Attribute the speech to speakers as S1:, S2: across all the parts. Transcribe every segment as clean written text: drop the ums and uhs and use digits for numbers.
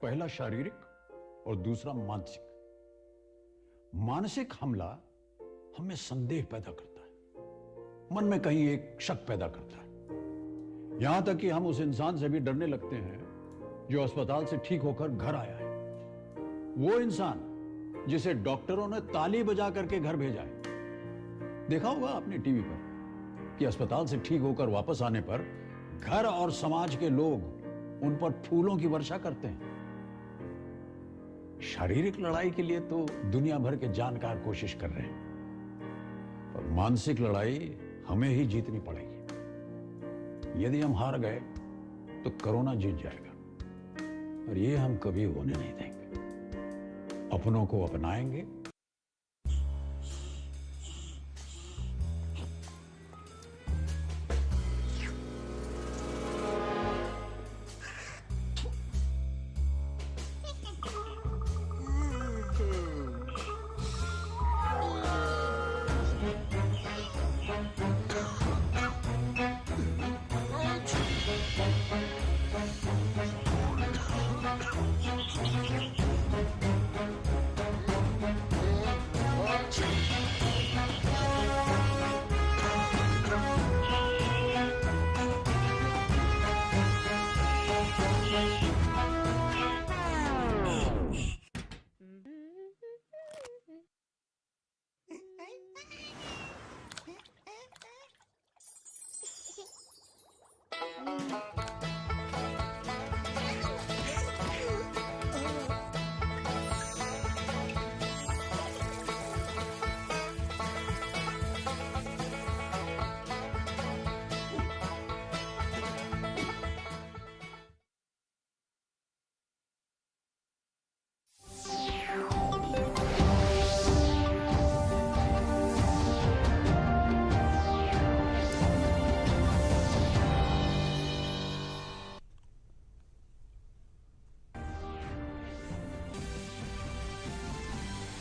S1: पहला शारीरिक और दूसरा मानसिक। मानसिक हमला हमें संदेह पैदा करता है, मन में कहीं एक शक पैदा करता है, यहां तक कि हम उस इंसान से भी डरने लगते हैं जो अस्पताल से ठीक होकर घर आया है। वो इंसान जिसे डॉक्टरों ने ताली बजा करके घर भेजा है। देखा होगा आपने टीवी पर कि अस्पताल से ठीक होकर वापस आने पर घर और समाज के लोग उन पर फूलों की वर्षा करते हैं। शारीरिक लड़ाई के लिए तो दुनिया भर के जानकार कोशिश कर रहे हैं, और मानसिक लड़ाई हमें ही जीतनी पड़ेगी। यदि हम हार गए तो कोरोना जीत जाएगा, और ये हम कभी होने नहीं देंगे। अपनों को अपनाएंगे।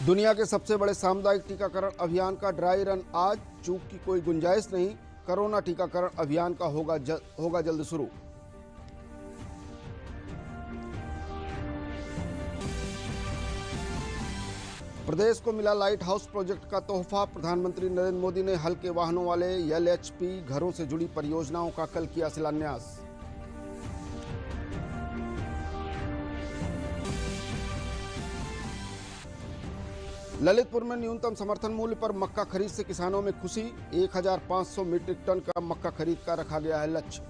S2: दुनिया के सबसे बड़े सामुदायिक टीकाकरण अभियान का ड्राई रन आज। चूक की कोई गुंजाइश नहीं। कोरोना टीकाकरण अभियान का होगा जल्द शुरू। प्रदेश को मिला लाइट हाउस प्रोजेक्ट का तोहफा। प्रधानमंत्री नरेंद्र मोदी ने हल्के वाहनों वाले LHP घरों से जुड़ी परियोजनाओं का कल किया शिलान्यास। ललितपुर में न्यूनतम समर्थन मूल्य पर मक्का खरीद से किसानों में खुशी। 1500 मीट्रिक टन का मक्का खरीद का रखा गया है लक्ष्य।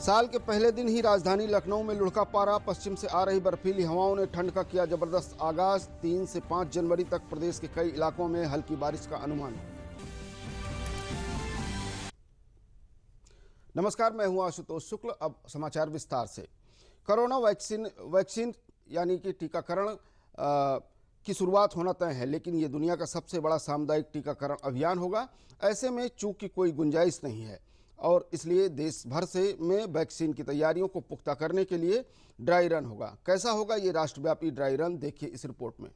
S2: साल के पहले दिन ही राजधानी लखनऊ में लुढ़का पारा। पश्चिम से आ रही बर्फीली हवाओं ने ठंड का किया जबरदस्त आगाज। 3 से 5 जनवरी तक प्रदेश के कई इलाकों में हल्की बारिश का अनुमान। नमस्कार, मैं हूं आशुतोष शुक्ल। अब समाचार विस्तार से। कोरोना वैक्सीन यानी कि टीकाकरण की शुरुआत होना तय है, लेकिन ये दुनिया का सबसे बड़ा सामुदायिक टीकाकरण अभियान होगा। ऐसे में चूक की कोई गुंजाइश नहीं है, और इसलिए देश भर में वैक्सीन की तैयारियों को पुख्ता करने के लिए ड्राई रन होगा। कैसा होगा ये राष्ट्रव्यापी ड्राई रन, देखिए इस रिपोर्ट में।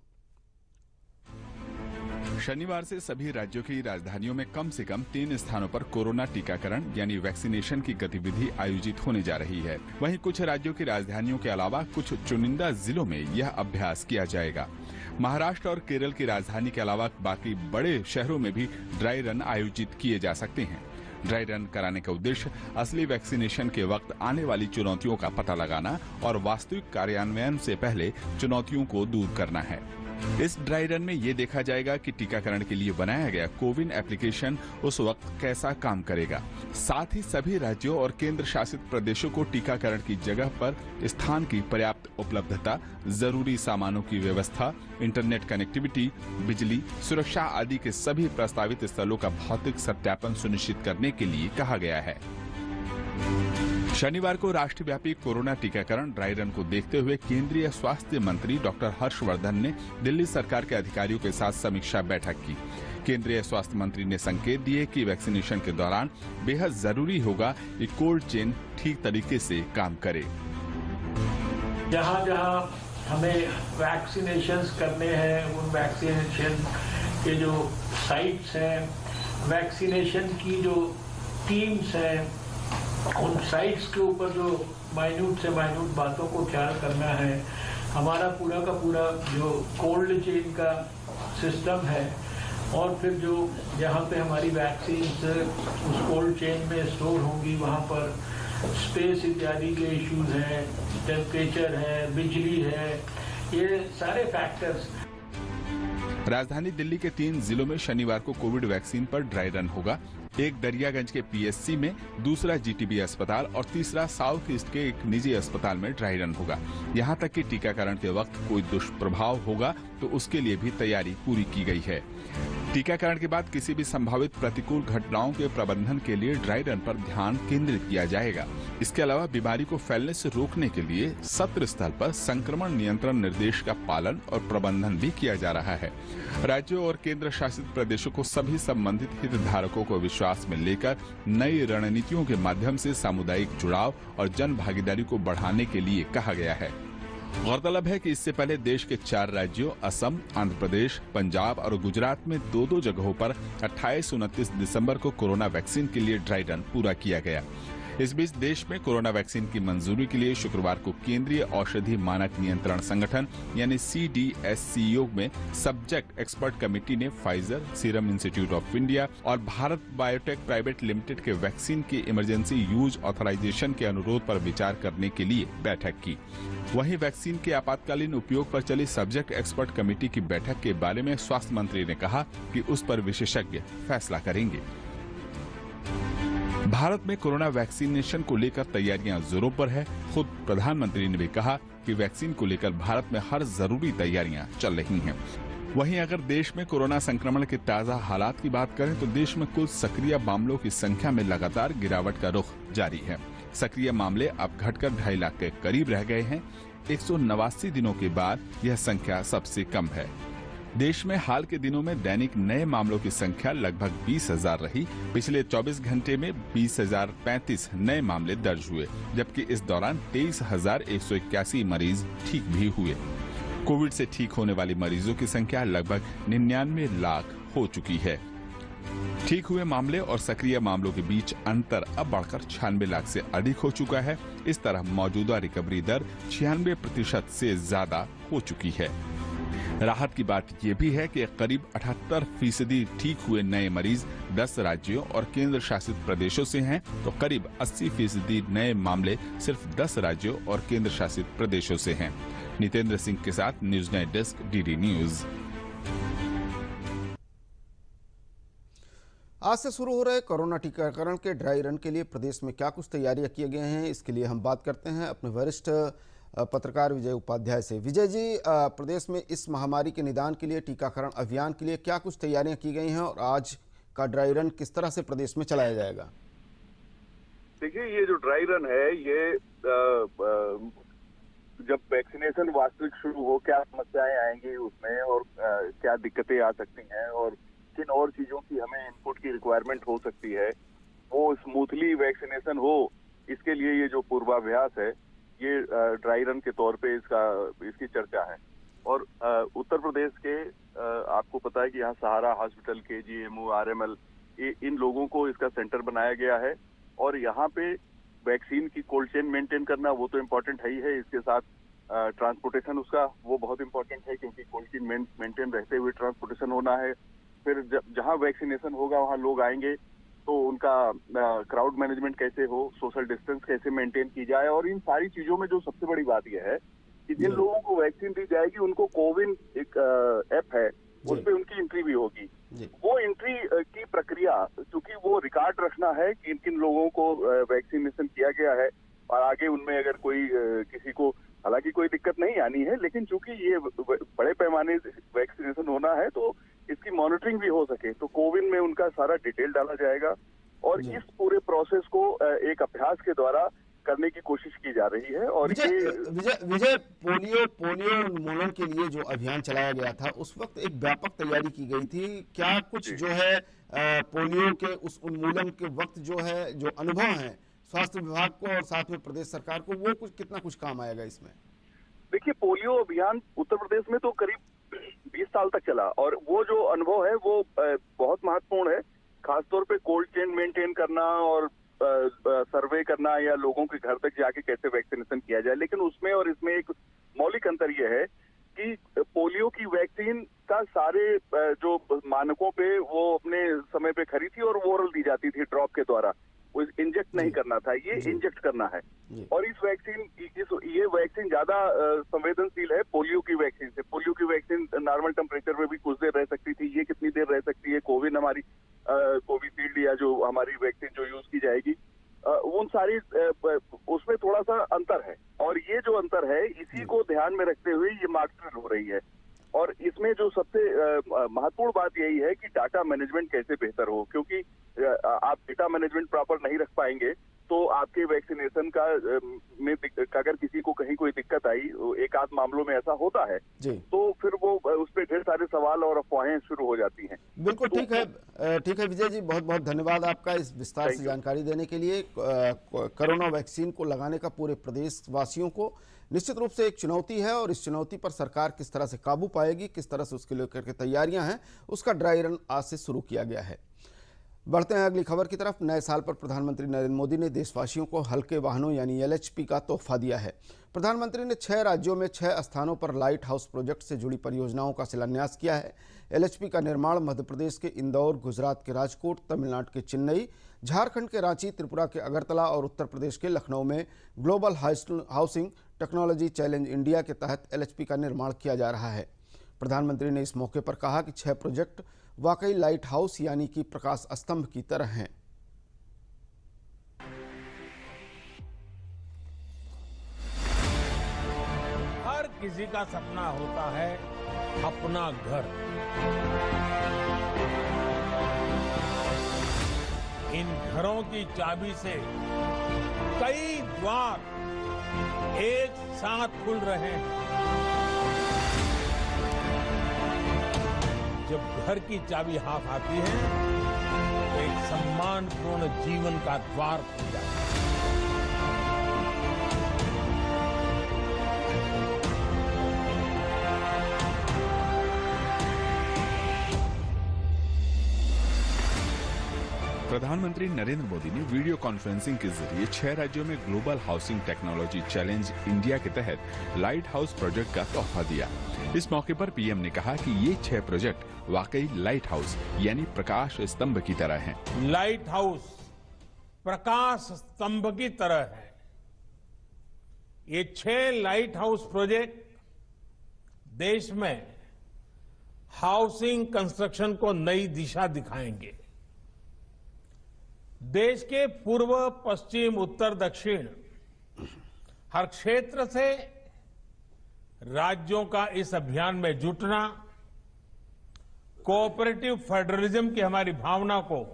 S3: शनिवार से सभी राज्यों की राजधानियों में कम से कम 3 स्थानों पर कोरोना टीकाकरण यानी वैक्सीनेशन की गतिविधि आयोजित होने जा रही है। वहीं कुछ राज्यों की राजधानियों के अलावा कुछ चुनिंदा जिलों में यह अभ्यास किया जाएगा। महाराष्ट्र और केरल की राजधानी के अलावा बाकी बड़े शहरों में भी ड्राई रन आयोजित किए जा सकते हैं। ड्राई रन कराने का उद्देश्य असली वैक्सीनेशन के वक्त आने वाली चुनौतियों का पता लगाना और वास्तविक कार्यान्वयन से पहले चुनौतियों को दूर करना है। इस ड्राई रन में ये देखा जाएगा कि टीकाकरण के लिए बनाया गया कोविन एप्लीकेशन उस वक्त कैसा काम करेगा। साथ ही सभी राज्यों और केंद्र शासित प्रदेशों को टीकाकरण की जगह पर स्थान की पर्याप्त उपलब्धता, जरूरी सामानों की व्यवस्था, इंटरनेट कनेक्टिविटी, बिजली, सुरक्षा आदि के सभी प्रस्तावित स्थलों का भौतिक सत्यापन सुनिश्चित करने के लिए कहा गया है। शनिवार को राष्ट्रव्यापी कोरोना टीकाकरण ड्राई रन को देखते हुए केंद्रीय स्वास्थ्य मंत्री डॉक्टर हर्षवर्धन ने दिल्ली सरकार के अधिकारियों के साथ समीक्षा बैठक की। केंद्रीय स्वास्थ्य मंत्री ने संकेत दिए कि वैक्सीनेशन के दौरान बेहद जरूरी होगा कि कोल्ड चेन ठीक तरीके से काम करे।
S4: जहां जहां हमें वैक्सीनेशन करने हैं, उन वैक्सीनेशन के जो साइट्स हैं वैक्सीनेशन की जो टीम्स हैं उन साइट्स के ऊपर जो माइन्यूट से माइन्यूट बातों को ख्याल करना है। हमारा पूरा का पूरा जो कोल्ड चेन का सिस्टम है और फिर जो जहाँ पे हमारी वैक्सीन उस कोल्ड चेन में स्टोर होंगी वहाँ पर स्पेस इत्यादि के इश्यूज हैं, टेम्परेचर है, बिजली है, ये सारे फैक्टर्स।
S3: राजधानी दिल्ली के 3 जिलों में शनिवार को कोविड वैक्सीन पर ड्राई रन होगा। एक दरियागंज के पीएससी में, दूसरा जीटीबी अस्पताल और तीसरा साउथ ईस्ट के एक निजी अस्पताल में ड्राई रन होगा। यहाँ तक कि टीकाकरण के वक्त कोई दुष्प्रभाव होगा तो उसके लिए भी तैयारी पूरी की गई है। टीकाकरण के बाद किसी भी संभावित प्रतिकूल घटनाओं के प्रबंधन के लिए ड्राई रन पर ध्यान केंद्रित किया जाएगा। इसके अलावा बीमारी को फैलने से रोकने के लिए सत्र स्थल पर संक्रमण नियंत्रण निर्देश का पालन और प्रबंधन भी किया जा रहा है। राज्यों और केंद्र शासित प्रदेशों को सभी संबंधित हितधारकों को विश्वास में लेकर नई रणनीतियों के माध्यम से सामुदायिक जुड़ाव और जन भागीदारी को बढ़ाने के लिए कहा गया है। गौरतलब है कि इससे पहले देश के 4 राज्यों असम, आंध्र प्रदेश, पंजाब और गुजरात में 2-2 जगहों पर 28-29 दिसंबर को कोरोना वैक्सीन के लिए ड्राई रन पूरा किया गया। इस बीच देश में कोरोना वैक्सीन की मंजूरी के लिए शुक्रवार को केंद्रीय औषधि मानक नियंत्रण संगठन यानी CDSCO में सब्जेक्ट एक्सपर्ट कमेटी ने Pfizer, serum institute of India और भारत बायोटेक प्राइवेट लिमिटेड के वैक्सीन के इमरजेंसी यूज ऑथराइजेशन के अनुरोध पर विचार करने के लिए बैठक की। वहीं वैक्सीन के आपातकालीन उपयोग पर चली सब्जेक्ट एक्सपर्ट कमेटी की बैठक के बारे में स्वास्थ्य मंत्री ने कहा कि उस पर विशेषज्ञ फैसला करेंगे। भारत में कोरोना वैक्सीनेशन को लेकर तैयारियां जोरों पर है। खुद प्रधानमंत्री ने भी कहा कि वैक्सीन को लेकर भारत में हर जरूरी तैयारियां चल रही हैं। वहीं अगर देश में कोरोना संक्रमण के ताजा हालात की बात करें तो देश में कुल सक्रिय मामलों की संख्या में लगातार गिरावट का रुख जारी है। सक्रिय मामले अब घटकर 2.5 लाख के करीब रह गए हैं। 189 दिनों के बाद यह संख्या सबसे कम है। देश में हाल के दिनों में दैनिक नए मामलों की संख्या लगभग 20,000 रही। पिछले 24 घंटे में 20,035 नए मामले दर्ज हुए, जबकि इस दौरान 23,181 मरीज ठीक भी हुए। कोविड से ठीक होने वाले मरीजों की संख्या लगभग 99 लाख हो चुकी है। ठीक हुए मामले और सक्रिय मामलों के बीच अंतर अब बढ़कर 96 लाख से अधिक हो चुका है। इस तरह मौजूदा रिकवरी दर 96% से ज्यादा हो चुकी है। राहत की बात यह भी है कि करीब 78% ठीक हुए नए मरीज 10 राज्यों और केंद्र शासित प्रदेशों से हैं, तो करीब 80% नए मामले सिर्फ 10 राज्यों और केंद्र शासित प्रदेशों से हैं। नितेंद्र सिंह के साथ news night desk, DD news.
S2: आज से शुरू हो रहे कोरोना टीकाकरण के ड्राई रन के लिए प्रदेश में क्या कुछ तैयारियां किए गए हैं, इसके लिए हम बात करते हैं अपने वरिष्ठ पत्रकार विजय उपाध्याय से। विजय जी, प्रदेश में इस महामारी के निदान के लिए, टीकाकरण अभियान के लिए क्या कुछ तैयारियां की गई हैं और आज का ड्राई रन किस तरह से प्रदेश में चलाया जाएगा?
S5: देखिए, ये जो ड्राई रन है ये जब वैक्सीनेशन वास्तविक शुरू हो, क्या समस्याएं आएंगी उसमें और क्या दिक्कतें आ सकती हैं और किन और चीजों की हमें इनपुट की रिक्वायरमेंट हो सकती है, वो स्मूथली वैक्सीनेशन हो, इसके लिए ये जो पूर्वाभ्यास है ये ड्राई रन के तौर पे इसकी चर्चा है। और उत्तर प्रदेश के आपको पता है कि यहाँ सहारा हॉस्पिटल, KGMO, RML, इन लोगों को इसका सेंटर बनाया गया है और यहाँ पे वैक्सीन की कोल्ड चेन मेंटेन करना वो तो इम्पोर्टेंट है ही है, इसके साथ ट्रांसपोर्टेशन उसका वो बहुत इम्पोर्टेंट है क्योंकि कोल्ड चेन मेंटेन रहते हुए ट्रांसपोर्टेशन होना है। फिर जहाँ वैक्सीनेशन होगा वहाँ लोग आएंगे तो उनका क्राउड मैनेजमेंट कैसे हो, सोशल डिस्टेंस कैसे मेंटेन की जाए, और इन सारी चीजों में जो सबसे बड़ी बात यह है कि जिन लोगों को वैक्सीन दी जाएगी उनको कोविन एक ऐप है, उस पर उनकी एंट्री भी होगी। वो एंट्री की प्रक्रिया, चूंकि वो रिकॉर्ड रखना है कि किन लोगों को वैक्सीनेशन किया गया है और आगे उनमें अगर कोई किसी को, हालांकि कोई दिक्कत नहीं आनी है, लेकिन चूंकि ये बड़े पैमाने वैक्सीनेशन होना है तो इसकी मॉनिटरिंग भी हो सके, तो कोविन में उनका सारा डिटेल डाला जाएगा और इस पूरे प्रोसेस को एक अभ्यास के द्वारा करने की कोशिश की जा रही है। और
S2: विजय, पोलियो उन्मूलन के लिए जो अभियान चलाया गया था उस वक्त एक व्यापक तैयारी की गई थी। क्या कुछ जो है पोलियो के उस उन्मूलन के वक्त जो है जो अनुभव है स्वास्थ्य विभाग को और साथ में प्रदेश सरकार को, वो कुछ कितना कुछ काम आएगा इसमें?
S5: देखिए, पोलियो अभियान उत्तर प्रदेश में तो करीब 20 साल तक चला और वो जो अनुभव है वो बहुत महत्वपूर्ण है। खासतौर पे कोल्ड चेन मेंटेन करना और सर्वे करना या लोगों के घर तक जाके कैसे वैक्सीनेशन किया जाए, लेकिन उसमें और इसमें एक मौलिक अंतर यह है कि पोलियो की वैक्सीन का सारे जो मानकों पे वो अपने समय पे खरी थी और वो ओरल दी जाती थी ड्रॉप के द्वारा, वो इंजेक्ट नहीं करना था, ये इंजेक्ट करना है। और इस वैक्सीन ये वैक्सीन ज्यादा संवेदनशील है पोलियो की वैक्सीन से। पोलियो की वैक्सीन नॉर्मल टेम्परेचर में भी कुछ देर रह सकती थी, ये कितनी देर रह सकती है। कोविन हमारी कोविशील्ड या जो हमारी वैक्सीन जो यूज की जाएगी उन सारी उसमें थोड़ा सा अंतर है, और ये जो अंतर है इसी को ध्यान में रखते हुए ये मार्केट हो रही है। और इसमें जो सबसे महत्वपूर्ण बात यही है कि डाटा मैनेजमेंट कैसे बेहतर हो, क्योंकि आप डेटा मैनेजमेंट प्रॉपर नहीं रख पाएंगे तो आपके वैक्सीनेशन का में अगर किसी को कहीं कोई दिक्कत आई, एक आध मामलों में ऐसा होता है, तो फिर वो उस पर ढेर सारे सवाल और अफवाहें शुरू हो जाती हैं।
S2: बिल्कुल ठीक है विजय जी, बहुत बहुत धन्यवाद आपका इस विस्तार से जानकारी देने के लिए। कोरोना वैक्सीन को लगाने का पूरे प्रदेश वासियों को निश्चित रूप से एक चुनौती है, और इस चुनौती पर सरकार किस तरह से काबू पाएगी, किस तरह से उसके लेकर के तैयारियां हैं, उसका ड्राई रन आज से शुरू किया गया है। बढ़ते हैं अगली खबर की तरफ। नए साल पर प्रधानमंत्री नरेंद्र मोदी ने देशवासियों को हल्के वाहनों यानी LHP का तोहफा दिया है। प्रधानमंत्री ने 6 राज्यों में 6 स्थानों पर लाइट हाउस प्रोजेक्ट से जुड़ी परियोजनाओं का शिलान्यास किया है। LHP का निर्माण मध्य प्रदेश के इंदौर, गुजरात के राजकोट, तमिलनाडु के चेन्नई, झारखंड के रांची, त्रिपुरा के अगरतला और उत्तर प्रदेश के लखनऊ में global housing technology challenge India के तहत LHP का निर्माण किया जा रहा है। प्रधानमंत्री ने इस मौके पर कहा कि 6 प्रोजेक्ट वाकई लाइट हाउस यानी कि प्रकाश स्तंभ की तरह हैं।
S6: हर किसी का सपना होता है अपना घर। इन घरों की चाबी से कई द्वार एक साथ खुल रहे हैं। जब घर की चाबी हाथ आती है तो एक सम्मानपूर्ण जीवन का द्वार खुल जाता है।
S3: प्रधानमंत्री नरेंद्र मोदी ने वीडियो कॉन्फ्रेंसिंग के जरिए 6 राज्यों में global housing technology challenge India के तहत लाइट हाउस प्रोजेक्ट का तोहफा दिया। इस मौके पर पीएम ने कहा कि ये 6 प्रोजेक्ट वाकई लाइट हाउस यानी प्रकाश स्तंभ की तरह हैं।
S6: लाइट हाउस प्रकाश स्तंभ की तरह है। ये 6 लाइट हाउस प्रोजेक्ट देश में हाउसिंग कंस्ट्रक्शन को नई दिशा दिखाएंगे। देश के पूर्व, पश्चिम, उत्तर, दक्षिण हर क्षेत्र से राज्यों का इस अभियान में जुटना कोऑपरेटिव फेडरलिज्म की हमारी भावना को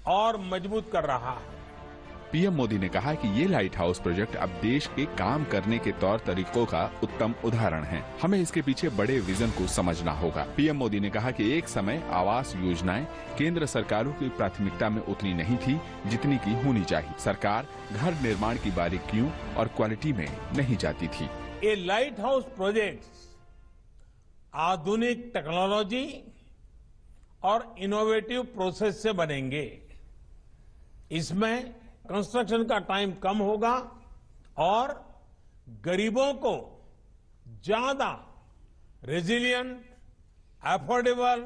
S6: और मजबूत कर रहा है।
S3: पीएम मोदी ने कहा कि ये लाइट हाउस प्रोजेक्ट अब देश के काम करने के तौर तरीकों का उत्तम उदाहरण है। हमें इसके पीछे बड़े विजन को समझना होगा। पीएम मोदी ने कहा कि एक समय आवास योजनाएं केंद्र सरकारों की प्राथमिकता में उतनी नहीं थी जितनी की होनी चाहिए। सरकार घर निर्माण की बारीकियों और क्वालिटी में नहीं जाती थी।
S6: ये लाइट हाउस प्रोजेक्ट्स आधुनिक टेक्नोलॉजी और इनोवेटिव प्रोसेस से बनेंगे। इसमें कंस्ट्रक्शन का टाइम कम होगा और गरीबों को ज्यादा रेजिलियंट, अफोर्डेबल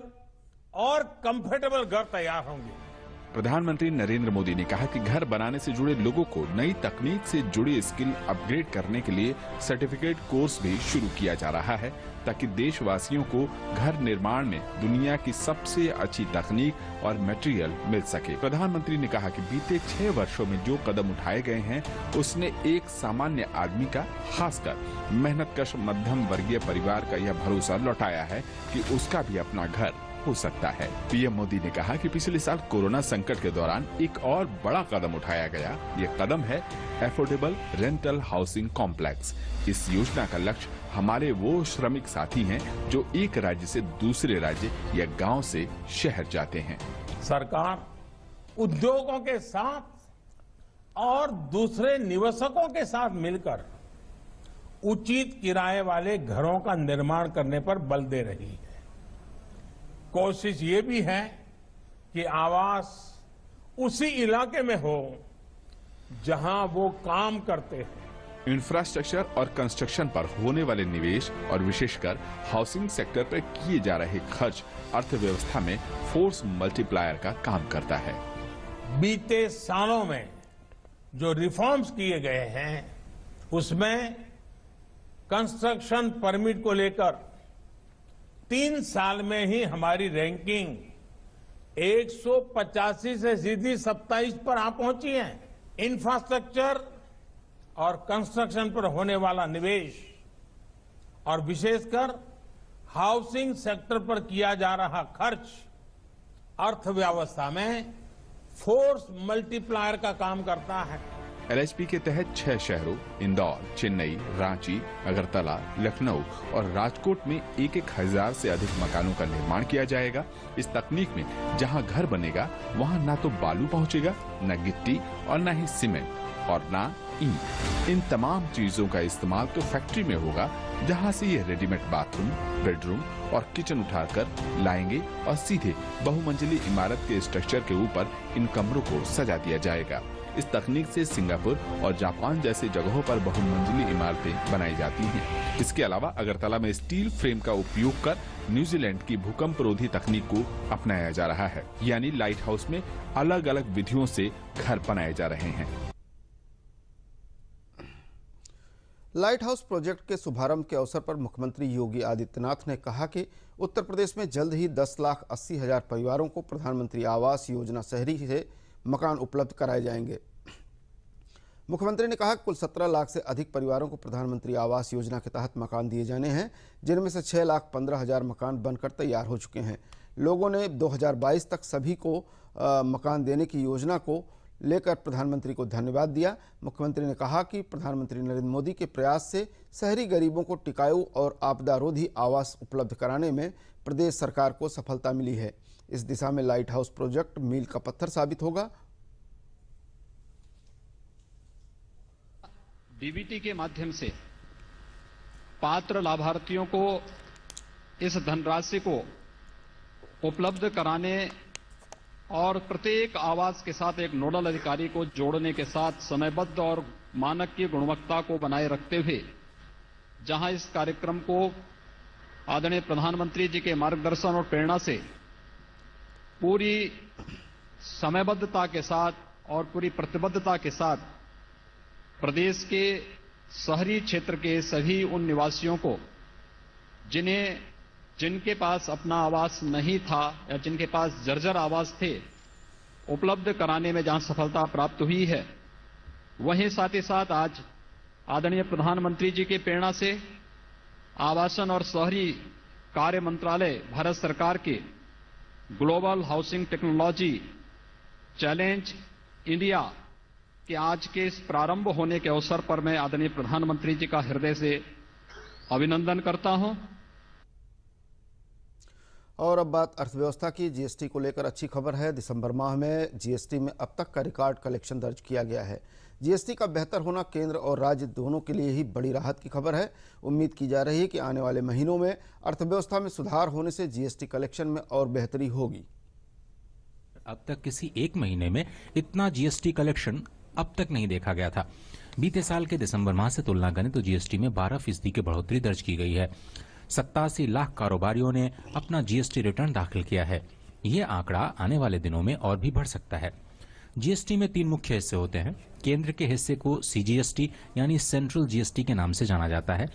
S6: और कंफर्टेबल घर तैयार होंगे।
S3: प्रधानमंत्री नरेंद्र मोदी ने कहा कि घर बनाने से जुड़े लोगों को नई तकनीक से जुड़ी स्किल अपग्रेड करने के लिए सर्टिफिकेट कोर्स भी शुरू किया जा रहा है, ताकि देशवासियों को घर निर्माण में दुनिया की सबसे अच्छी तकनीक और मटेरियल मिल सके। प्रधानमंत्री ने कहा कि बीते 6 वर्षों में जो कदम उठाए गए हैं उसने एक सामान्य आदमी का, खासकर मेहनतकश मध्यम वर्गीय परिवार का यह भरोसा लौटाया है कि उसका भी अपना घर हो सकता है। पीएम मोदी ने कहा कि पिछले साल कोरोना संकट के दौरान एक और बड़ा कदम उठाया गया। ये कदम है अफोर्डेबल रेंटल हाउसिंग कॉम्प्लेक्स। इस योजना का लक्ष्य हमारे वो श्रमिक साथी हैं जो एक राज्य से दूसरे राज्य या गांव से शहर जाते हैं।
S6: सरकार उद्योगों के साथ और दूसरे निवेशकों के साथ मिलकर उचित किराए वाले घरों का निर्माण करने पर बल दे रही है। कोशिश ये भी है कि आवास उसी इलाके में हो जहां वो काम करते हैं।
S3: इंफ्रास्ट्रक्चर और कंस्ट्रक्शन पर होने वाले निवेश और विशेषकर हाउसिंग सेक्टर पर किए जा रहे खर्च अर्थव्यवस्था में फोर्स मल्टीप्लायर का काम करता है।
S6: बीते सालों में जो रिफॉर्म्स किए गए हैं उसमें कंस्ट्रक्शन परमिट को लेकर 3 साल में ही हमारी रैंकिंग 185 से सीधी 27 पर आ पहुंची है। इंफ्रास्ट्रक्चर और कंस्ट्रक्शन पर होने वाला निवेश और विशेषकर हाउसिंग सेक्टर पर किया जा रहा खर्च अर्थव्यवस्था में फोर्स मल्टीप्लायर का काम करता है।
S3: एलएचपी के तहत 6 शहरों इंदौर, चेन्नई, रांची, अगरतला, लखनऊ और राजकोट में 1,000 से अधिक मकानों का निर्माण किया जाएगा। इस तकनीक में जहां घर बनेगा वहां ना तो बालू पहुंचेगा, न गिट्टी और न ही सीमेंट और ना ईंट। इन तमाम चीजों का इस्तेमाल तो फैक्ट्री में होगा जहां से ये रेडीमेड बाथरूम, बेडरूम और किचन उठाकर लाएंगे और सीधे बहुमंजिली इमारत के स्ट्रक्चर के ऊपर इन कमरों को सजा दिया जाएगा। इस तकनीक से सिंगापुर और जापान जैसे जगहों पर बहुमंजिली इमारतें बनाई जाती हैं। इसके अलावा अगरतला में स्टील फ्रेम का उपयोग कर न्यूजीलैंड की भूकंप रोधी तकनीक को अपनाया जा रहा है, यानी लाइट हाउस में अलग अलग विधियों से घर बनाए जा रहे हैं।
S2: लाइट हाउस प्रोजेक्ट के शुभारंभ के अवसर पर मुख्यमंत्री योगी आदित्यनाथ ने कहा कि उत्तर प्रदेश में जल्द ही 10,80,000 परिवारों को प्रधानमंत्री आवास योजना शहरी से मकान उपलब्ध कराए जाएंगे। मुख्यमंत्री ने कहा कि कुल 17 लाख से अधिक परिवारों को प्रधानमंत्री आवास योजना के तहत मकान दिए जाने हैं, जिनमें से 6,15,000 मकान बनकर तैयार हो चुके हैं। लोगों ने 2022 तक सभी को मकान देने की योजना को लेकर प्रधानमंत्री को धन्यवाद दिया। मुख्यमंत्री ने कहा कि प्रधानमंत्री नरेंद्र मोदी के प्रयास से शहरी गरीबों को टिकाऊ और आपदारोधी आवास उपलब्ध कराने में प्रदेश सरकार को सफलता मिली है। इस दिशा में लाइट हाउस प्रोजेक्ट मील का पत्थर साबित होगा।
S7: डीबीटी के माध्यम से पात्र लाभार्थियों को इस धनराशि को उपलब्ध कराने और प्रत्येक आवास के साथ एक नोडल अधिकारी को जोड़ने के साथ समयबद्ध और मानक की गुणवत्ता को बनाए रखते हुए जहां इस कार्यक्रम को आदरणीय प्रधानमंत्री जी के मार्गदर्शन और प्रेरणा से पूरी समयबद्धता के साथ और पूरी प्रतिबद्धता के साथ प्रदेश के शहरी क्षेत्र के सभी उन निवासियों को जिनके पास अपना आवास नहीं था या जिनके पास जर्जर आवास थे, उपलब्ध कराने में जहां सफलता प्राप्त हुई है, वहीं साथ ही साथ आज आदरणीय प्रधानमंत्री जी की प्रेरणा से आवासन और शहरी कार्य मंत्रालय भारत सरकार के global housing technology challenge India के आज के इस प्रारंभ होने के अवसर पर मैं आदरणीय प्रधानमंत्री जी का हृदय से अभिनंदन करता हूं।
S2: और अब बात अर्थव्यवस्था की। जीएसटी को लेकर अच्छी खबर है। दिसंबर माह में जीएसटी में अब तक का रिकॉर्ड कलेक्शन दर्ज किया गया है। जीएसटी का बेहतर होना केंद्र और राज्य दोनों के लिए ही बड़ी राहत की खबर है। उम्मीद की जा रही है कि आने वाले महीनों में अर्थव्यवस्था में सुधार होने से जीएसटी कलेक्शन में और बेहतरी होगी।
S8: अब तक किसी एक महीने में इतना जीएसटी कलेक्शन अब तक नहीं देखा गया था। बीते साल के दिसंबर माह से तुलना करें तो जीएसटी में 12% की बढ़ोतरी दर्ज की गई है। 87 लाख कारोबारियों ने अपना जीएसटी रिटर्न दाखिल किया है। ये आंकड़ा आने वाले दिनों में और भी बढ़ सकता है। जीएसटी में 3 मुख्य हिस्से होते हैं। केंद्र के हिस्से को सीजीएसटी यानी सेंट्रल जीएसटी के नाम से जाना जाता है,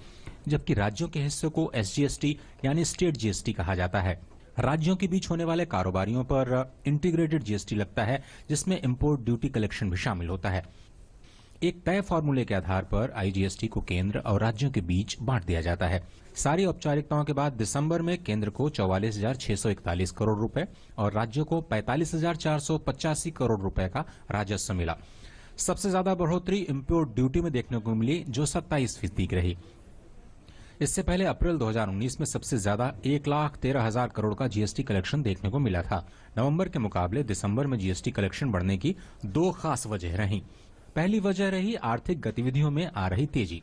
S8: जबकि राज्यों के हिस्से को एसजीएसटी यानी स्टेट जीएसटी कहा जाता है। राज्यों के बीच होने वाले कारोबारियों पर इंटीग्रेटेड जीएसटी लगता है, जिसमें इंपोर्ट ड्यूटी कलेक्शन भी शामिल होता है। एक तय फॉर्मूले के आधार पर आईजीएसटी को केंद्र और राज्यों के बीच बांट दिया जाता है। सारी औपचारिकताओं के बाद दिसंबर में केंद्र को 44,641 करोड़ रुपए और राज्यों को 45,485 करोड़ रुपए का राजस्व मिला। सबसे ज्यादा बढ़ोतरी इंपोर्ट ड्यूटी में देखने को मिली, जो 27% की रही। इससे पहले अप्रैल 2019 में सबसे ज्यादा 1,13,000 करोड़ का जीएसटी कलेक्शन देखने को मिला था। नवंबर के मुकाबले दिसंबर में जीएसटी कलेक्शन बढ़ने की 2 खास वजह रही। पहली वजह रही आर्थिक गतिविधियों में आ रही तेजी।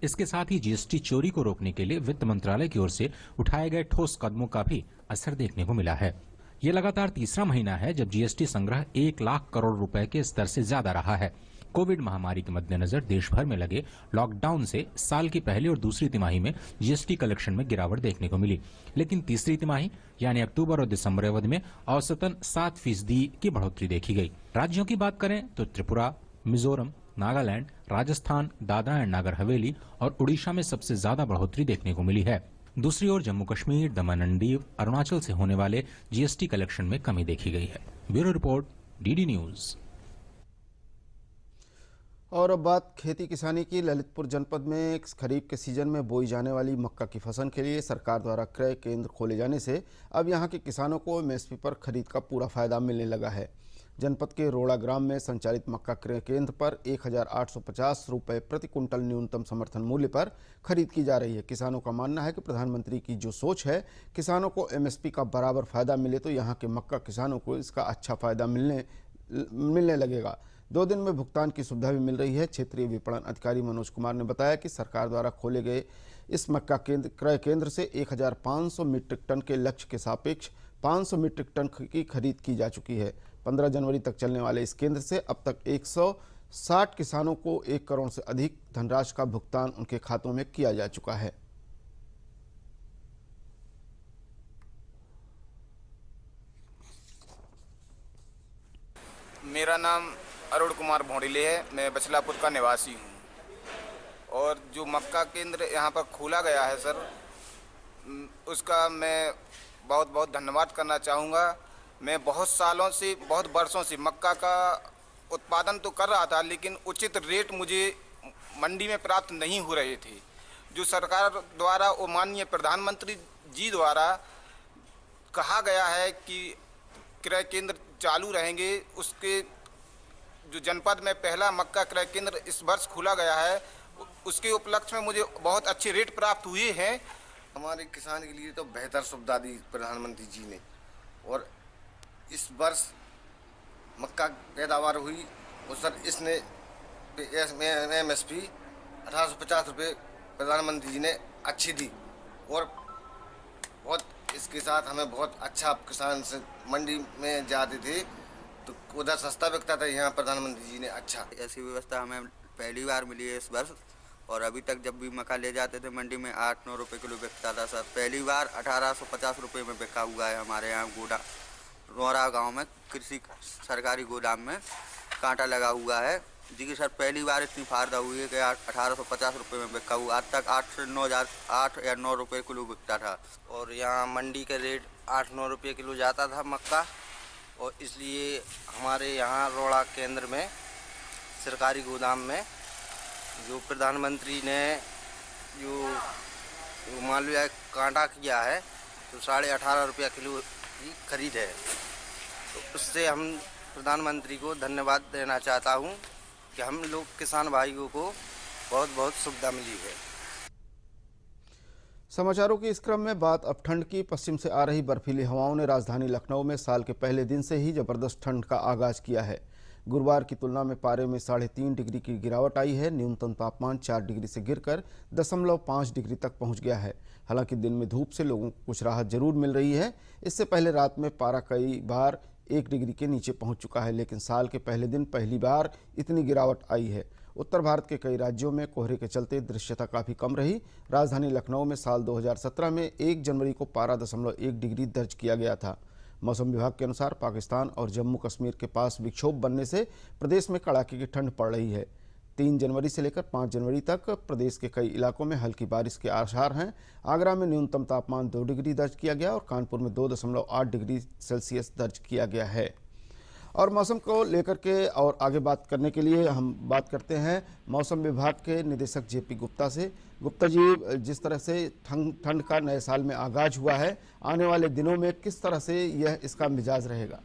S8: इसके साथ ही जीएसटी चोरी को रोकने के लिए वित्त मंत्रालय की ओर से उठाए गए ठोस कदमों का भी असर देखने को मिला है। ये लगातार तीसरा महीना है जब जीएसटी संग्रह 1 लाख करोड़ रुपए के स्तर से ज्यादा रहा है। कोविड महामारी के मद्देनजर देश भर में लगे लॉकडाउन से साल की पहली और दूसरी तिमाही में जीएसटी कलेक्शन में गिरावट देखने को मिली, लेकिन तीसरी तिमाही यानी अक्टूबर और दिसंबर अवधि में औसतन 7% की बढ़ोतरी देखी गई। राज्यों की बात करें तो त्रिपुरा, मिजोरम, नागालैंड, राजस्थान, दादरा एंड नागर हवेली और उड़ीसा में सबसे ज्यादा बढ़ोतरी देखने को मिली है। दूसरी ओर जम्मू कश्मीर, दमन एंड दीव, अरुणाचल से होने वाले जीएसटी कलेक्शन में कमी देखी गई है। Bureau report, DD news.
S2: और अब बात खेती किसानी की। ललितपुर जनपद में खरीफ के सीजन में बोई जाने वाली मक्का की फसल के लिए सरकार द्वारा क्रय केंद्र खोले जाने से अब यहां के किसानों को एमएसपी पर खरीद का पूरा फायदा मिलने लगा है। जनपद के रोड़ा ग्राम में संचालित मक्का क्रय केंद्र पर 1850 रुपये प्रति कुंटल न्यूनतम समर्थन मूल्य पर खरीद की जा रही है। किसानों का मानना है कि प्रधानमंत्री की जो सोच है, किसानों को एमएसपी का बराबर फायदा मिले तो यहाँ के मक्का किसानों को इसका अच्छा फायदा मिलने लगेगा। 2 दिन में भुगतान की सुविधा भी मिल रही है। क्षेत्रीय विपणन अधिकारी मनोज कुमार ने बताया कि सरकार द्वारा खोले गए इस मक्का क्रय केंद्र से 1500 मीट्रिक टन के लक्ष्य के सापेक्ष 500 मीट्रिक टन की खरीद की जा चुकी है। 15 जनवरी तक चलने वाले इस केंद्र से अब तक 160 किसानों को 1 करोड़ से अधिक धनराशि का भुगतान उनके खातों में किया जा चुका है।
S9: मेरा नाम अरुण कुमार भोंडिले है। मैं बछलापुर का निवासी हूँ और जो मक्का केंद्र यहाँ पर खोला गया है सर, उसका मैं बहुत बहुत धन्यवाद करना चाहूँगा। मैं बहुत सालों से, बहुत वर्षों से मक्का का उत्पादन तो कर रहा था, लेकिन उचित रेट मुझे मंडी में प्राप्त नहीं हो रहे थे। जो सरकार द्वारा और माननीय प्रधानमंत्री जी द्वारा कहा गया है कि क्रय केंद्र चालू रहेंगे, उसके जो जनपद में पहला मक्का क्रय केंद्र इस वर्ष खोला गया है, उसके उपलक्ष्य में मुझे बहुत अच्छे रेट प्राप्त हुए हैं।
S10: हमारे किसान के लिए तो बेहतर सुविधा दी प्रधानमंत्री जी ने, और इस वर्ष मक्का पैदावार हुई और सर इसने एमएसपी 1850 रुपये प्रधानमंत्री जी ने अच्छी दी, और बहुत इसके साथ हमें बहुत अच्छा, किसान से मंडी में जाते थे तो उधर सस्ता बिकता था, यहाँ प्रधानमंत्री जी ने अच्छा।
S11: ऐसी व्यवस्था हमें पहली बार मिली है इस वर्ष, और अभी तक जब भी मक्का ले जाते थे मंडी में 8-9 रुपये किलो बिकता था सर। पहली बार 1850 रुपये में बिका हुआ है हमारे यहाँ रोरा गांव में कृषि सरकारी गोदाम में कांटा लगा हुआ है जी कि सर पहली बार इतनी फायदा हुई है कि 1850 रुपये में बिका हुआ। आज तक 8 या 9 रुपये किलो बिकता था, और यहाँ मंडी के रेट 8-9 रुपये किलो जाता था मक्का, और इसलिए हमारे यहाँ रोड़ा केंद्र में सरकारी गोदाम में जो प्रधानमंत्री ने जो मान लिया कांटा किया है तो 18.5 रुपया किलो की खरीद है, तो उससे हम प्रधानमंत्री को धन्यवाद देना चाहता हूं कि हम लोग किसान भाइयों को बहुत बहुत सुविधा मिली है।
S2: समाचारों के इस क्रम में बात अब ठंड की। पश्चिम से आ रही बर्फीली हवाओं ने राजधानी लखनऊ में साल के पहले दिन से ही जबरदस्त ठंड का आगाज किया है। गुरुवार की तुलना में पारे में 3.5 डिग्री की गिरावट आई है। न्यूनतम तापमान 4 डिग्री से गिरकर 0.5 डिग्री तक पहुंच गया है। हालांकि दिन में धूप से लोगों को कुछ राहत जरूर मिल रही है। इससे पहले रात में पारा कई बार 1 डिग्री के नीचे पहुंच चुका है, लेकिन साल के पहले दिन पहली बार इतनी गिरावट आई है। उत्तर भारत के कई राज्यों में कोहरे के चलते दृश्यता काफ़ी कम रही। राजधानी लखनऊ में साल 2017 में 1 जनवरी को पारा 0.1 डिग्री दर्ज किया गया था। मौसम विभाग के अनुसार पाकिस्तान और जम्मू कश्मीर के पास विक्षोभ बनने से प्रदेश में कड़ाके की ठंड पड़ रही है। 3 जनवरी से लेकर 5 जनवरी तक प्रदेश के कई इलाकों में हल्की बारिश के आसार हैं। आगरा में न्यूनतम तापमान 2 डिग्री दर्ज किया गया और कानपुर में 2.8 डिग्री सेल्सियस दर्ज किया गया है। और मौसम को लेकर के और आगे बात करने के लिए हम बात करते हैं मौसम विभाग के निदेशक जेपी गुप्ता से। गुप्ता जी, जिस तरह से ठंड का नए साल में आगाज हुआ है, आने वाले दिनों में किस तरह से यह इसका मिजाज रहेगा?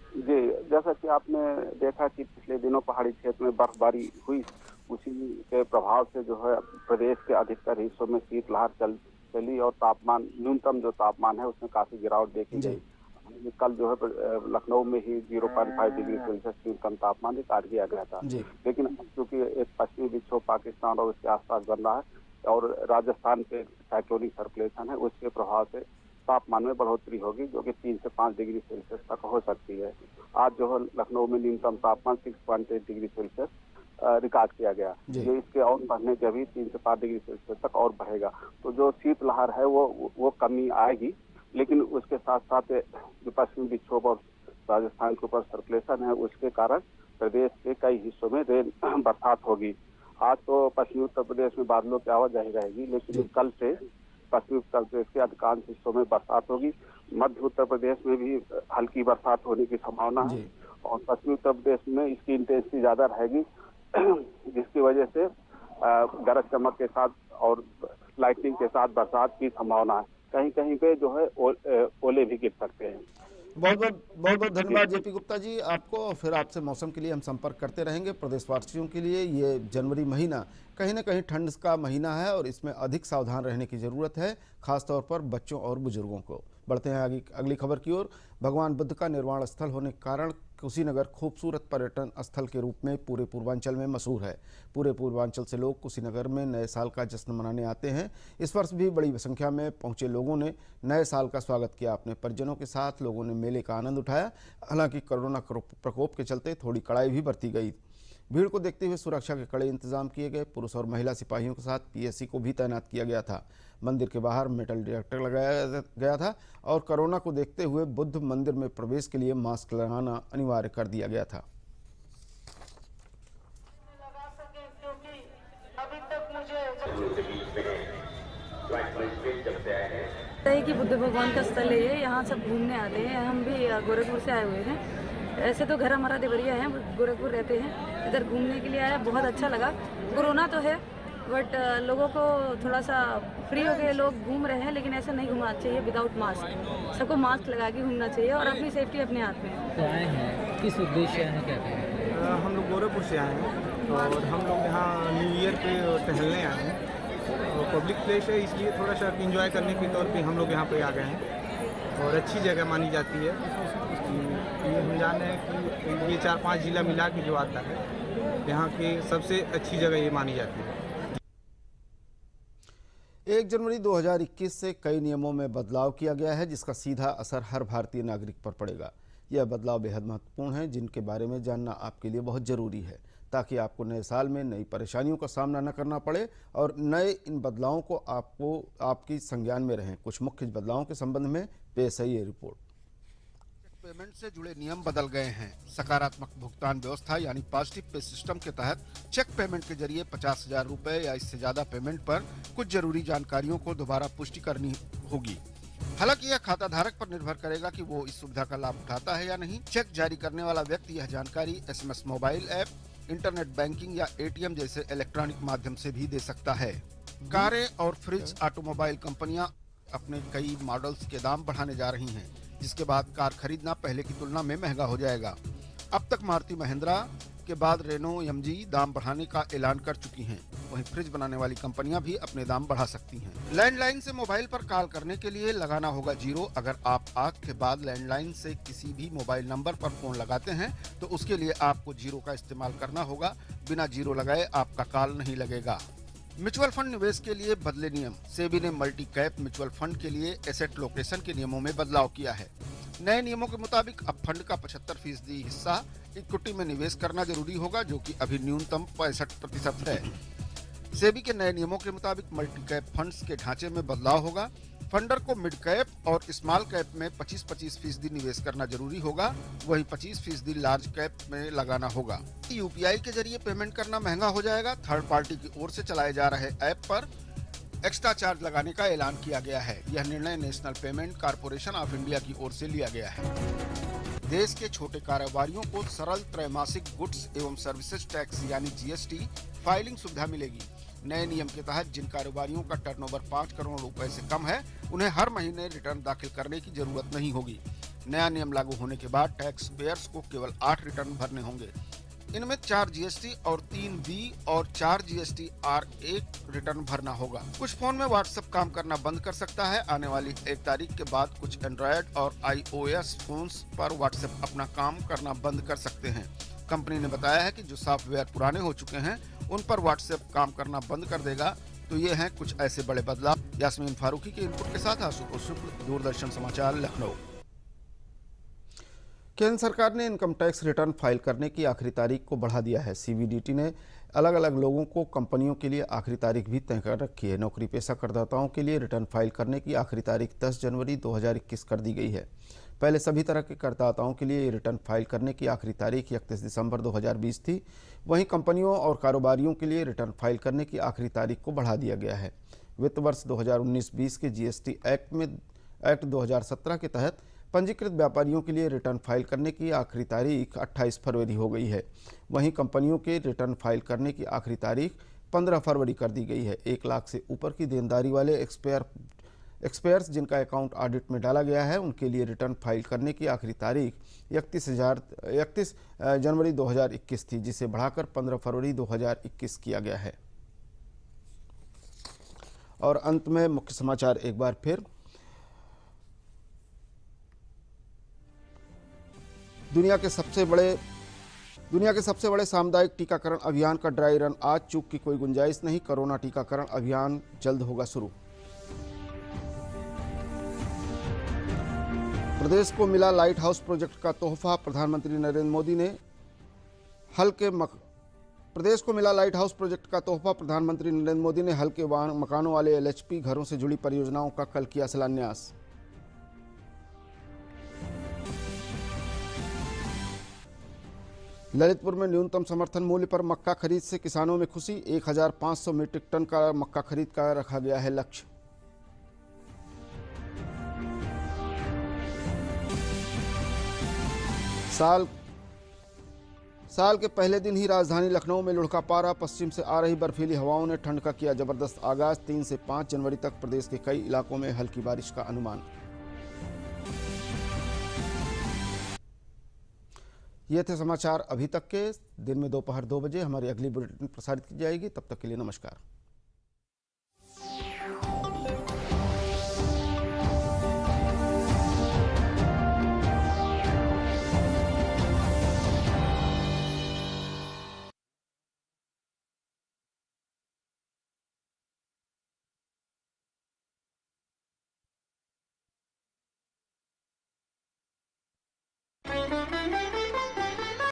S12: जी, जैसा कि आपने देखा कि पिछले दिनों पहाड़ी क्षेत्र में बर्फबारी हुई, उसी के प्रभाव से जो है प्रदेश के अधिकतर हिस्सों में शीतलहर चली और तापमान, न्यूनतम जो तापमान है उसमें काफी गिरावट देखी गई। कल जो है लखनऊ में ही 0.5 डिग्री सेल्सियस न्यूनतम तापमान रिकॉर्ड किया गया था। लेकिन क्योंकि एक पश्चिमी विक्षोभ पाकिस्तान और उसके आसपास बन रहा है और राजस्थान पे साइक्लोनिक सर्कुलेशन है, उसके प्रभाव से तापमान में बढ़ोतरी होगी, जो कि 3 से 5 डिग्री सेल्सियस तक हो सकती है। आज जो है लखनऊ में न्यूनतम तापमान 6.8 डिग्री सेल्सियस रिकॉर्ड किया गया, जो इसके और बढ़ने के अभी 3 से 5 डिग्री सेल्सियस तक और बढ़ेगा। तो जो शीतलहर है वो कमी आएगी, लेकिन उसके साथ साथ जो पश्चिमी विक्षोभ और राजस्थान के ऊपर सर्कुलेशन है, उसके कारण प्रदेश के कई हिस्सों में बरसात होगी। आज तो पश्चिमी उत्तर प्रदेश में बादलों की आवाजाही रहेगी, लेकिन कल से पश्चिमी उत्तर प्रदेश के अधिकांश हिस्सों में बरसात होगी। मध्य उत्तर प्रदेश में भी हल्की बरसात होने की संभावना है और पश्चिमी उत्तर प्रदेश में इसकी इंटेंसिटी ज्यादा रहेगी, जिसकी वजह से गरज चमक के साथ और लाइटनिंग के साथ बरसात की संभावना है। कहीं कहीं पे जो है ओले भी गिर सकते हैं।
S2: बहुत धन्यवाद जेपी गुप्ता जी आपको। और फिर आपसे मौसम के लिए हम संपर्क करते रहेंगे। प्रदेशवासियों के लिए ये जनवरी महीना कहीं ना कहीं ठंड का महीना है और इसमें अधिक सावधान रहने की ज़रूरत है, खासतौर पर बच्चों और बुजुर्गों को। बढ़ते हैं आगे अगली खबर की ओर। भगवान बुद्ध का निर्वाण स्थल होने के कारण कुशीनगर खूबसूरत पर्यटन स्थल के रूप में पूरे पूर्वांचल में मशहूर है। पूरे पूर्वांचल से लोग कुशीनगर में नए साल का जश्न मनाने आते हैं। इस वर्ष भी बड़ी संख्या में पहुंचे लोगों ने नए साल का स्वागत किया। अपने परिजनों के साथ लोगों ने मेले का आनंद उठाया। हालांकि कोरोना प्रकोप के चलते थोड़ी कड़ाई भी बरती गई। भीड़ को देखते हुए सुरक्षा के कड़े इंतजाम किए गए। पुरुष और महिला सिपाहियों के साथ पीएससी को भी तैनात किया गया था। मंदिर के बाहर मेटल डिटेक्टर लगाया गया था और कोरोना को देखते हुए बुद्ध मंदिर में प्रवेश के लिए मास्क लगाना अनिवार्य कर दिया गया था।
S13: कि बुद्ध भगवान का स्थल है ये, यहाँ सब घूमने आते हैं। हम भी गोरखपुर से आए हुए हैं। ऐसे तो घर हमारा देवरिया है, गोरखपुर रहते हैं। इधर घूमने के लिए आया, बहुत अच्छा लगा। कोरोना तो है बट लोगों को थोड़ा सा फ्री हो गए, लोग घूम रहे हैं, लेकिन ऐसा नहीं घूमना चाहिए विदाउट मास्क। सबको मास्क लगा के घूमना चाहिए और अपनी सेफ्टी अपने हाथ में है।
S14: तो आए हैं, किस उद्देश्य है, क्या कहें?
S15: हम लोग गोरखपुर से आए हैं और हम लोग यहाँ न्यू ईयर पे टहलने आए हैं। और पब्लिक प्लेस है, इसलिए थोड़ा सा इंजॉय करने के तौर पे हम लोग यहाँ पे आ गए हैं। और अच्छी जगह मानी जाती है। ये हम जान रहे हैं कि ये 4-5 जिला मिला के जो आता है, यहाँ की सबसे अच्छी जगह ये मानी जाती है।
S2: 1 जनवरी 2021 से कई नियमों में बदलाव किया गया है, जिसका सीधा असर हर भारतीय नागरिक पर पड़ेगा। यह बदलाव बेहद महत्वपूर्ण है, जिनके बारे में जानना आपके लिए बहुत ज़रूरी है, ताकि आपको नए साल में नई परेशानियों का सामना न करना पड़े और नए इन बदलावों को आपकी संज्ञान में रहें। कुछ मुख्य बदलावों के संबंध में पेश है ये रिपोर्ट। पेमेंट से जुड़े नियम बदल गए हैं। सकारात्मक भुगतान व्यवस्था यानी पॉजिटिव पे सिस्टम के तहत चेक पेमेंट के जरिए 50,000 रुपए या इससे ज्यादा पेमेंट पर कुछ जरूरी जानकारियों को दोबारा पुष्टि करनी होगी। हालांकि यह खाता धारक पर निर्भर करेगा कि वो इस सुविधा का लाभ उठाता है या नहीं। चेक जारी करने वाला व्यक्ति यह जानकारी SMS mobile app, internet banking या ATM जैसे इलेक्ट्रॉनिक माध्यम से भी दे सकता है। कारें और फ्रिज ऑटोमोबाइल कंपनियां अपने कई मॉडल्स के दाम बढ़ाने जा रही हैं, जिसके बाद कार खरीदना पहले की तुलना में महंगा हो जाएगा। अब तक मारुति महिंद्रा के बाद रेनो MG दाम बढ़ाने का ऐलान कर चुकी हैं। वहीं फ्रिज बनाने वाली कंपनियां भी अपने दाम बढ़ा सकती हैं। लैंडलाइन से मोबाइल पर कॉल करने के लिए लगाना होगा 0। अगर आप आग के बाद लैंडलाइन से किसी भी मोबाइल नंबर पर फोन लगाते हैं तो उसके लिए आपको 0 का इस्तेमाल करना होगा। बिना 0 लगाए आपका कॉल नहीं लगेगा। म्यूचुअल फंड निवेश के लिए बदले नियम। सेबी ने मल्टी कैप म्यूचुअल फंड के लिए एसेट लोकेशन के नियमों में बदलाव किया है। नए नियमों के मुताबिक अब फंड का 75% हिस्सा इक्विटी में निवेश करना जरूरी होगा, जो कि अभी न्यूनतम 65% है। सेबी के नए नियमों के मुताबिक मल्टी कैप फंड्स के ढांचे में बदलाव होगा। फंडर को मिड कैप और स्मॉल कैप में 25% निवेश करना जरूरी होगा, वहीं 25% लार्ज कैप में लगाना होगा। UPI के जरिए पेमेंट करना महंगा हो जाएगा। थर्ड पार्टी की ओर से चलाए जा रहे ऐप पर एक्स्ट्रा चार्ज लगाने का ऐलान किया गया है। यह निर्णय national payment corporation of India की ओर से लिया गया है। देश के छोटे कारोबारियों को सरल त्रैमासिक गुड्स एवं सर्विसेज टैक्स यानी GST फाइलिंग सुविधा मिलेगी। नए नियम के तहत जिन कारोबारियों का टर्नओवर 5 करोड़ रुपए से कम है, उन्हें हर महीने रिटर्न दाखिल करने की जरूरत नहीं होगी। नया नियम लागू होने के बाद टैक्स पेयर्स को केवल 8 रिटर्न भरने होंगे। इनमें 4 GST और 3 B और 4 GST R1 रिटर्न भरना होगा। कुछ फोन में व्हाट्सएप काम करना बंद कर सकता है। आने वाली 1 तारीख के बाद कुछ एंड्रॉयड और iOS फोन्स पर व्हाट्सएप अपना काम करना बंद कर सकते हैं। कंपनी ने बताया है कि जो सॉफ्टवेयर पुराने हो चुके हैं उन पर व्हाट्सएप काम करना बंद कर देगा। तो ये हैं कुछ ऐसे बड़े बदलाव। यास्मीन फारूकी के इनपुट के साथ आशुतोष शुक्ल, दूरदर्शन समाचार, लखनऊ। केंद्र सरकार ने इनकम टैक्स रिटर्न फाइल करने की आखिरी तारीख को बढ़ा दिया है। सीबीडीटी ने अलग अलग लोगों को कंपनियों के लिए आखिरी तारीख भी तय कर रखी है। नौकरी पेशा करदाताओं के लिए रिटर्न फाइल करने की आखिरी तारीख 10 जनवरी 2021 कर दी गई है। पहले सभी तरह के करदाताओं के लिए रिटर्न फाइल करने की आखिरी तारीख 31 दिसंबर 2020 थी। वहीं कंपनियों और कारोबारियों के लिए रिटर्न फाइल करने की आखिरी तारीख को बढ़ा दिया गया है। वित्त वर्ष 2019-20 के जीएसटी एक्ट 2017 के तहत पंजीकृत व्यापारियों के लिए रिटर्न फाइल करने की आखिरी तारीख 28 फरवरी हो गई है। वहीं कंपनियों के रिटर्न फाइल करने की आखिरी तारीख 15 फरवरी कर दी गई है। 1 लाख से ऊपर की देनदारी वाले एक्सपायर्स जिनका अकाउंट ऑडिट में डाला गया है, उनके लिए रिटर्न फाइल करने की आखिरी तारीख 31 जनवरी 2021 थी, जिसे बढ़ाकर 15 फरवरी 2021 किया गया है। और अंत में मुख्य समाचार एक बार फिर। दुनिया के सबसे बड़े सामुदायिक टीकाकरण अभियान का ड्राई रन आज, चूक की कोई गुंजाइश नहीं। कोरोना टीकाकरण अभियान जल्द होगा शुरू। प्रदेश को मिला लाइट हाउस प्रोजेक्ट का तोहफा, प्रधानमंत्री नरेंद्र मोदी ने हल्के मकानों वाले एलएचपी घरों से जुड़ी परियोजनाओं का कल किया शिलान्यास। ललितपुर में न्यूनतम समर्थन मूल्य पर मक्का खरीद से किसानों में खुशी। 1500 मीट्रिक टन का मक्का खरीद का रखा गया है लक्ष्य। साल के पहले दिन ही राजधानी लखनऊ में लुढ़का पारा। पश्चिम से आ रही बर्फीली हवाओं ने ठंड का किया जबरदस्त आगाज। 3 से 5 जनवरी तक प्रदेश के कई इलाकों में हल्की बारिश का अनुमान। ये थे समाचार अभी तक के। दिन में दोपहर 2 बजे हमारी अगली बुलेटिन प्रसारित की जाएगी। तब तक के लिए नमस्कार।